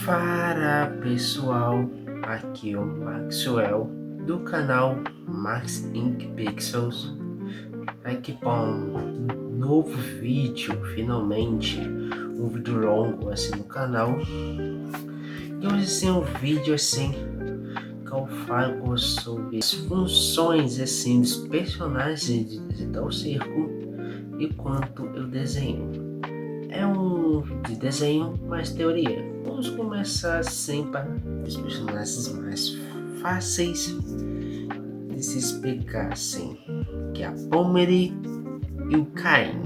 Fala pessoal, aqui é o Maxwell do canal Max Ink Pixels, aqui para um novo vídeo, finalmente, um vídeo longo assim no canal. E hoje sim um vídeo assim que eu falo sobre as funções assim dos personagens de Digital Circle e quanto eu desenho. É um de desenho, mais teoria. Vamos começar sempre os personagens mais fáceis de se explicar assim, que é a Pomeri e o Caim.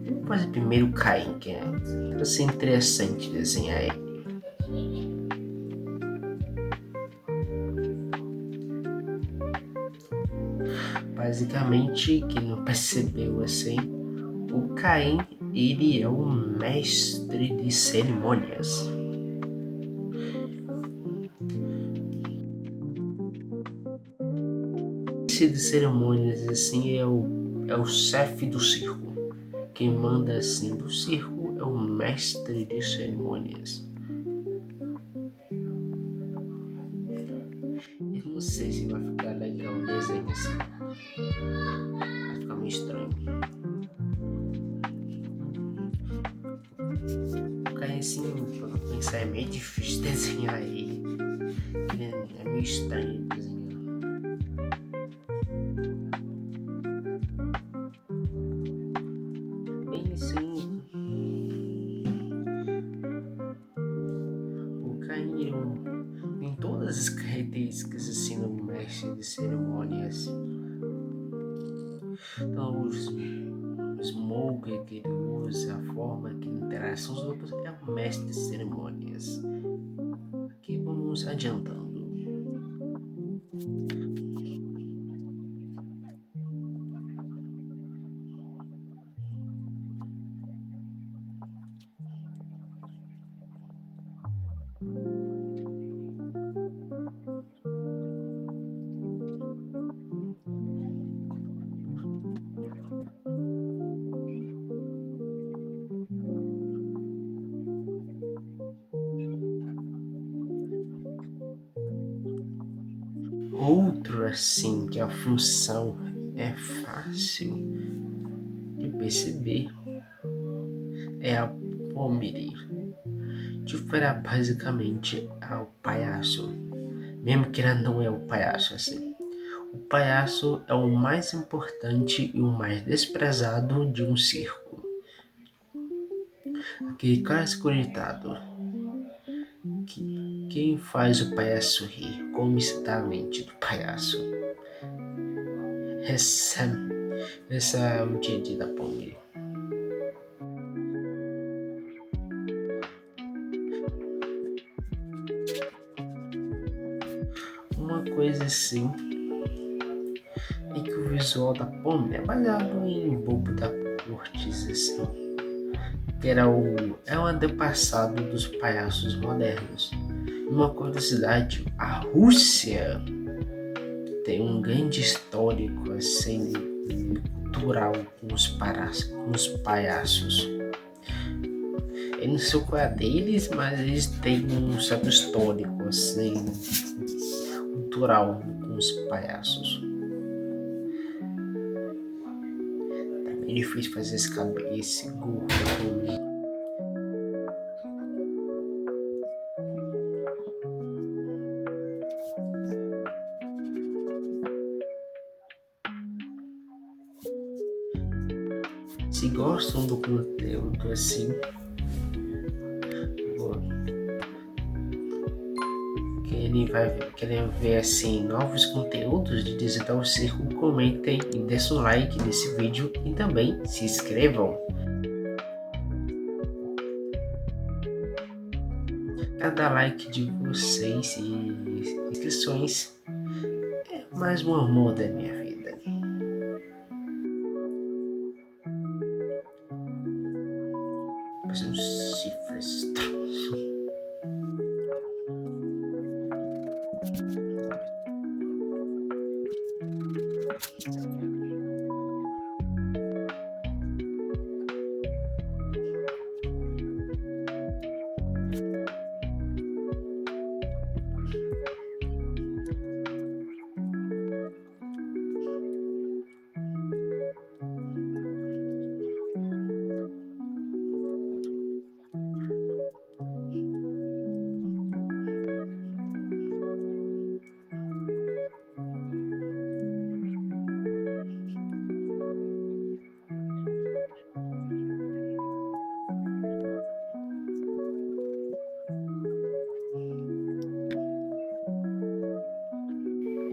Vamos fazer primeiro o Caim, que é assim, interessante desenhar ele. Basicamente, quem não percebeu assim, o Caim, ele é o mestre de cerimônias. Mestre de cerimônias assim é o chefe do circo. Quem manda assim do circo é o mestre de cerimônias. Eu não sei se vai ficar legal o desenho assim. Vai ficar meio estranho. O cara assim, pra pensar, é meio difícil desenhar ele. É meio estranho desenhar. Bem assim, o Caim tem todas as características assim no mestre de cerimônias. Então, os smoke que ele usa, a forma que ele interage com os outros, é o mestre de cerimônias. Aqui vamos adiantando. Outro assim que a função é fácil de perceber é a Pomeri. Tipo, era basicamente o palhaço, mesmo que ela não é o palhaço assim. O palhaço é o mais importante e o mais desprezado de um circo. Aquele clássico ditado: quem faz o palhaço rir? Come-se da mente do palhaço. Essa é o dia a dia da Pomeri. Uma coisa assim é que o visual da Pomni é baseado em Bobo da Cortes, assim, que é o antepassado dos palhaços modernos. Uma curiosidade, a Rússia tem um grande histórico assim, cultural com os palhaços. Eu não sei qual é a deles, mas eles têm um certo histórico assim, cultural com os palhaços. É difícil fazer esse gorro. Se gostam do conteúdo assim, querem ver assim novos conteúdos de Digital Circle, comentem e deixem um like nesse vídeo e também se inscrevam. Cada like de vocês e inscrições é mais um amor da minha vida. Fazer uns cifras.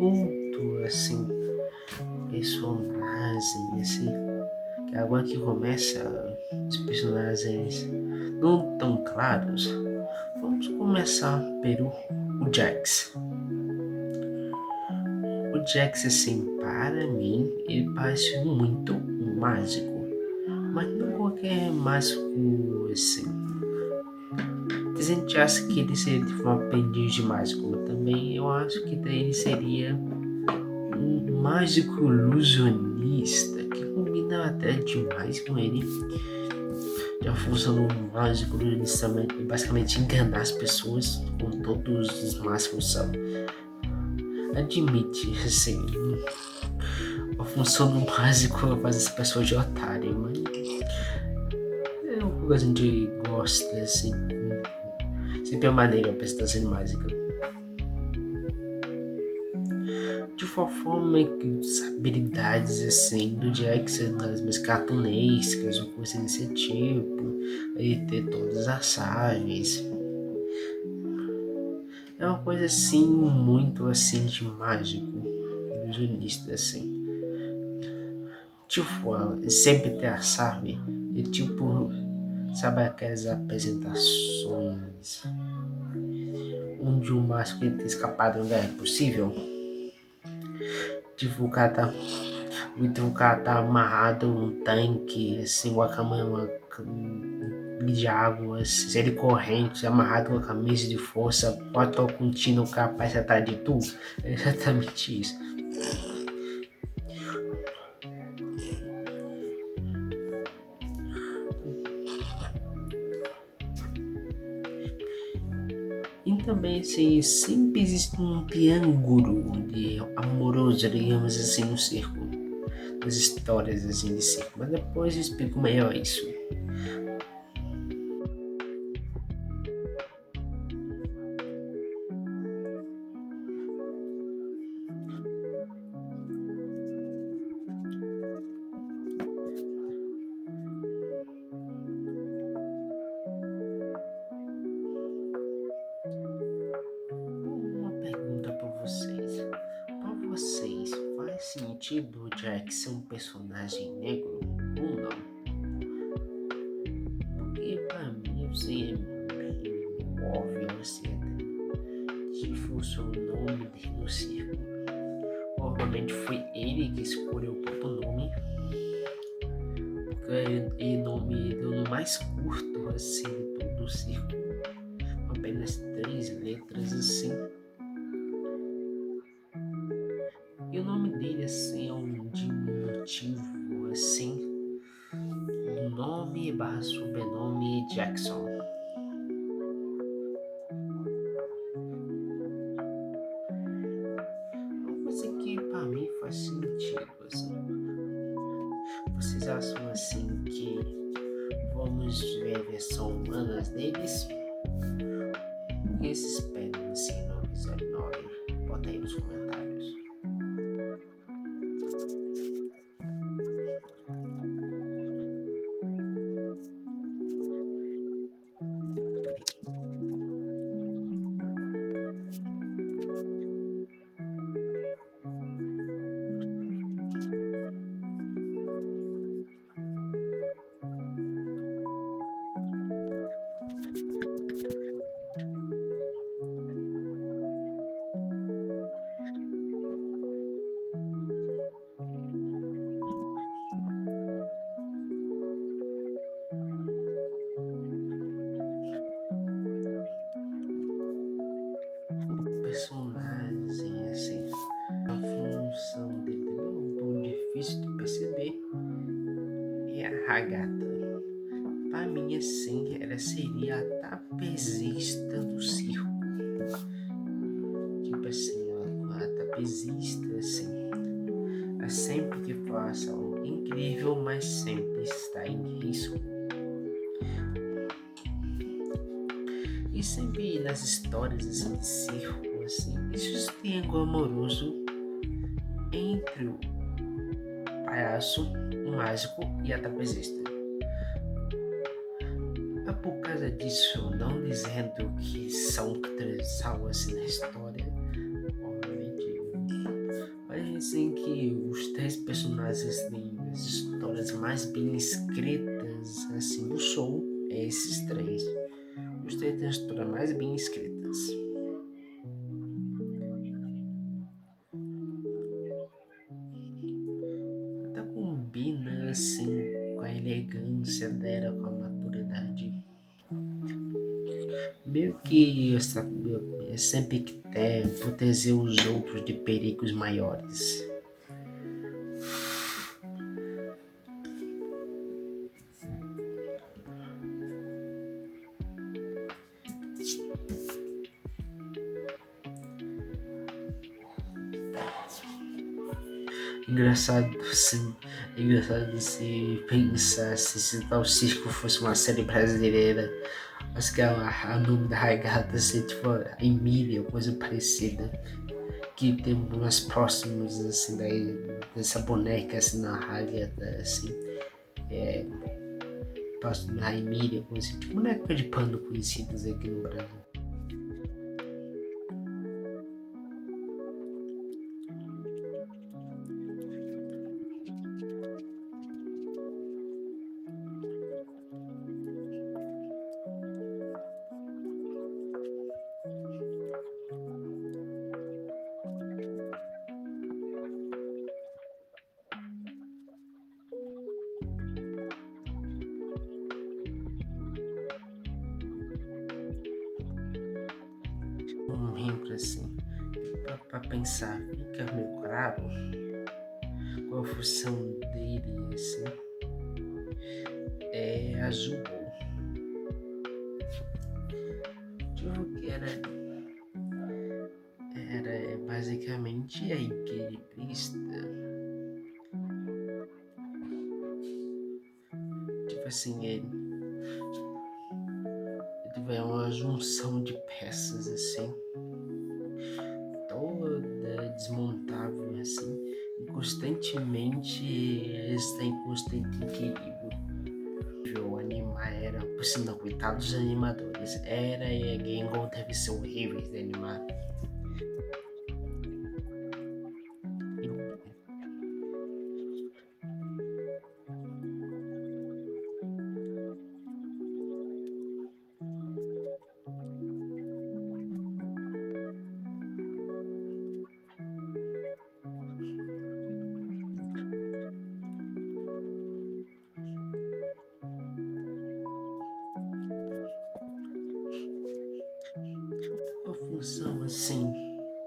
outro, assim, personagem, assim, que agora que começa os personagens não tão claros, vamos começar pelo o Jax. O Jax, assim, para mim, ele parece muito mágico, mas não qualquer mágico, assim. A gente acha que ele seria tipo, um aprendiz de mágico. Também eu acho que ele seria um mágico ilusionista, que combina até demais com ele. Já função do mágico ilusionista é basicamente enganar as pessoas com todos os mágicos são. Admite, assim, a função do mágico é fazer as pessoas de otário, mas é uma coisa que a gente gosta, assim. Sempre é uma maneira pra estar sendo mágica. De qual forma que as habilidades assim do Jax são das mais cartunescas ou coisa desse tipo, ele ter todas as chaves. É uma coisa assim, muito assim de mágico, ilusionista assim. Tipo, sempre ter a chave e tipo, sabe aquelas apresentações onde o mágico tem escapado do lugar possível? Tipo, o cara tá amarrado num tanque, assim, com a cama de água, assim, se ele corrente, amarrado com a camisa de força, bota contínuo capaz de atrás de tudo. É exatamente isso. E também, assim, sempre existe um triângulo de amoroso, digamos assim, no circo. As histórias assim de circo, mas depois eu explico melhor isso. Uma pergunta para vocês. Para vocês, faz sentido o Jack ser um personagem negro ou não? Porque para mim, assim, é meio óbvio, assim, que fosse o nome dele no circo. Provavelmente foi ele que escolheu o próprio nome, porque ele nome deu no mais curto, assim, de todo o circo. Apenas 3 letras, assim. E o nome dele, assim, é um diminutivo, assim, do nome barra sobrenome Jackson. Uma coisa que pra mim faz sentido, assim. Vocês acham, assim, que vamos ver a versão humanas deles? O que vocês esperam, assim, no episódio 9? Bota aí nos comentários. Personagem, assim, a função dele é um pouco difícil de perceber. E a Ragata, pra mim, assim, ela seria a trapezista do circo. Tipo assim, a trapezista, assim, é sempre que faça algo incrível, mas sempre está em risco. E sempre nas histórias assim, de circo, assim, existe um triângulo amoroso entre o palhaço, o mágico e a trapezista. É por causa disso, não dizendo que são transal assim na história, obviamente, Dizem que os 10 personagens têm as histórias mais bem escritas assim do show é esses três. Os três têm as histórias mais bem escritas. Até combina assim com a elegância dela, com a maturidade. Meio que é sempre que quer proteger os outros de perigos maiores. Engraçado se pensasse se tal circo fosse uma série brasileira. Acho que a nome da regata assim, tipo a Emília, coisa parecida. Que tem umas próximas assim dessa boneca assim na regata, assim. Próximo da Emília, coisa assim, tipo boneca de pano conhecidas aqui no Brasil. Um lembro assim, pra pensar, fica meio claro qual a função dele, assim, é azul. Tipo que era basicamente a equilibrista. Tipo assim, ele é uma junção de peças assim, toda desmontável assim, e constantemente está em constante equilíbrio. O animar era, por sinal, coitados dos animadores, era e a Gangle deve ser horrível de animar. A função assim,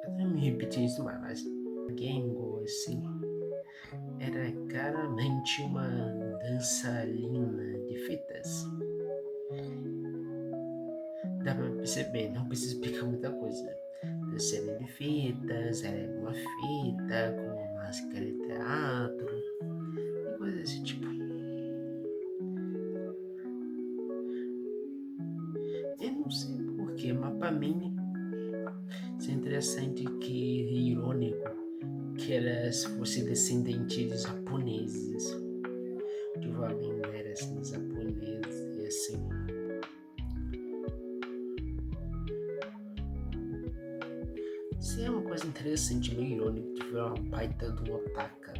até me repetir isso mais, a Gangle assim, era claramente uma dançarina de fitas. Dá pra perceber, não precisa explicar muita coisa. Dançarina de fitas, ela é uma fita com máscara de teatro e coisas desse tipo. Eu não sei porquê, mas pra mim isso é interessante que é irônico que ela fosse descendente de japoneses. Tipo, a mãe era assim, japonesa e assim. Isso é uma coisa interessante, meio irônico, que foi uma baita de um otaka.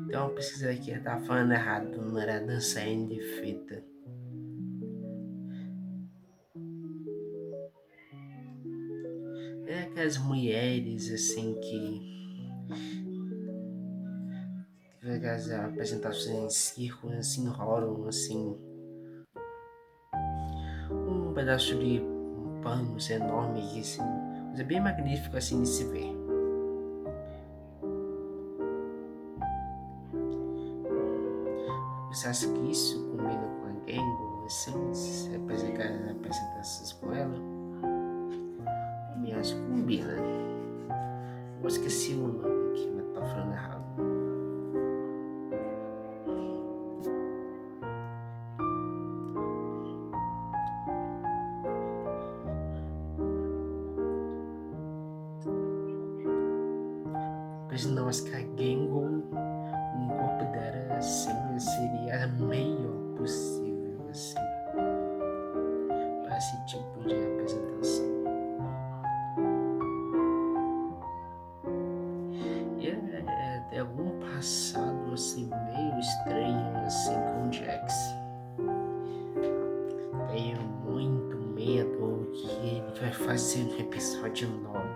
Então, uma pesquisa aqui, eu tava falando errado, não era dançarina de fita. É aquelas mulheres assim que as apresentações em círculos se enrolam assim, um pedaço de um pano assim, enorme assim, coisa bem magnífica assim de se ver. Você acha que isso combina com a Gangle assim, se apresentar apresentações com ela? Me acho que combina. Eu esqueci o nome aqui, mas tá falando errado. Senão acho que a Gengo, com o corpo dela assim, seria a melhor possível, assim, para esse tipo de apresentação. E é algum passado, assim, meio estranho, assim, com o Jax. Tenho muito medo que ele vai fazer no episódio 9.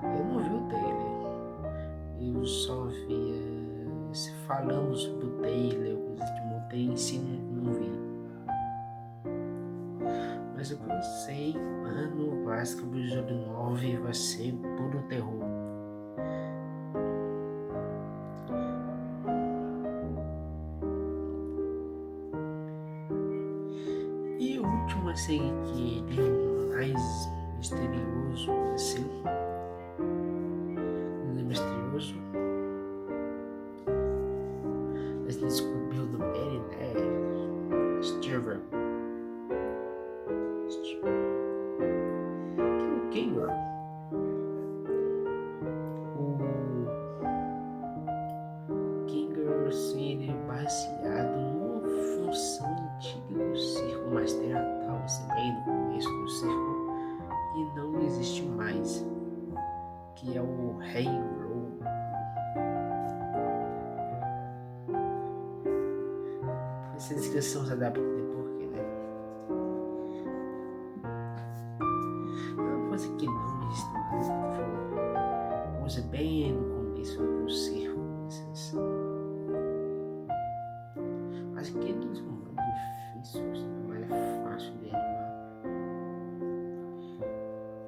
Eu não vi o trailer, eu só via se falando sobre o trailer, coisas que montei em si, não vi. Mas o que eu sei, mano, o Vasco do episódio 9 vai ser puro terror. E o último, assim, que ele é mais misterioso, assim, não é misterioso, mas descobriu o nome dele, né? Steven. Que é o Gamer. O Gamer, assim, ele é baseado numa função antiga do circo, mas teatral, assim, bem no começo do circo, e não existe mais, que é o Rei Row. Essa descrição se adapta porque, né? É uma coisa que não existe mais, uma coisa bem no começo do circo, assim. Acho que ele é um mais difícil, não é fácil de animar.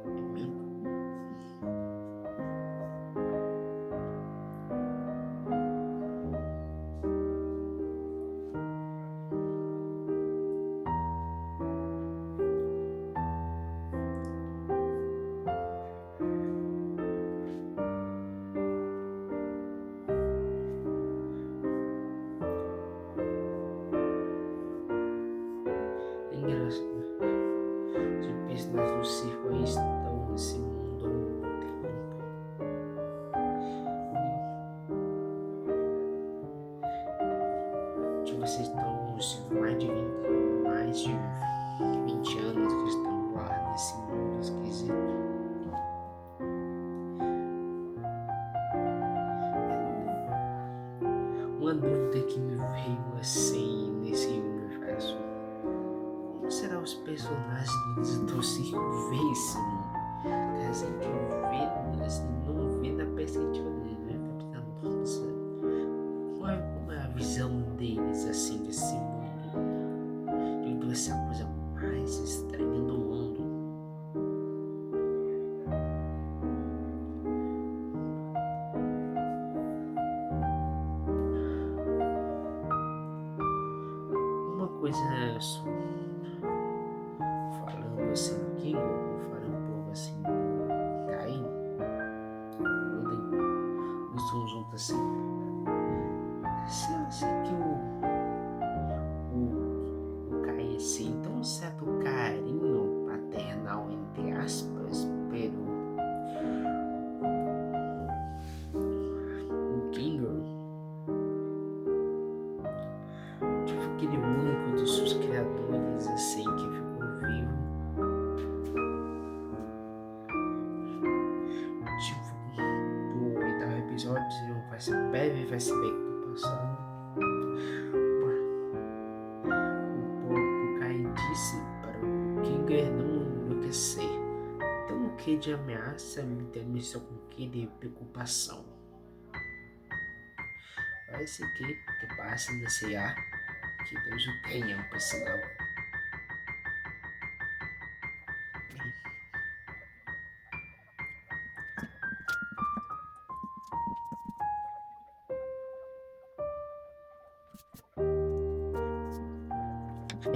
É bem engraçado. Os personagens do circo aí estão nesse mundo há muito tempo. Tipo, vocês estão mais de 20 anos que estão lá nesse mundo esquisito. Uma dúvida que me veio assim nesse universo: como serão os personagens do circo ver esse mundo? Que a gente vê, assim, não vê na perspectiva deles, né? Tá pensando, nossa, como é a visão deles assim desse mundo? De deve ser a coisa mais estranha do mundo. Uma coisa falando assim do King, eu falando um pouco assim do Caim, nós estamos juntos assim. Se eu sei que o Caim assim tem um certo carinho paternal, entre aspas, pelo o King, tipo aquele único dos seus criadores assim que ficou vivo. Tipo, do oitavo episódio, vai ser breve, vai ser bem do passado. O Kai disse para o Kinger não enlouquecer. Então o que de ameaça me intermissão com o que de preocupação. Vai seguir que passa nesse ar, que Deus o tenha, por sinal.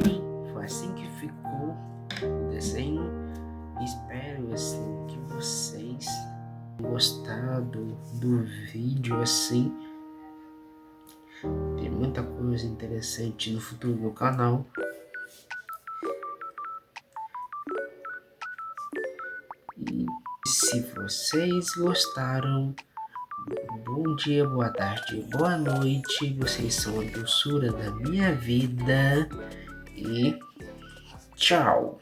Bem, foi assim que ficou o desenho. Espero assim que vocês tenham gostado do vídeo assim. Tem muita coisa interessante no futuro do canal. E se vocês gostaram, bom dia, boa tarde, boa noite. Vocês são a doçura da minha vida e tchau.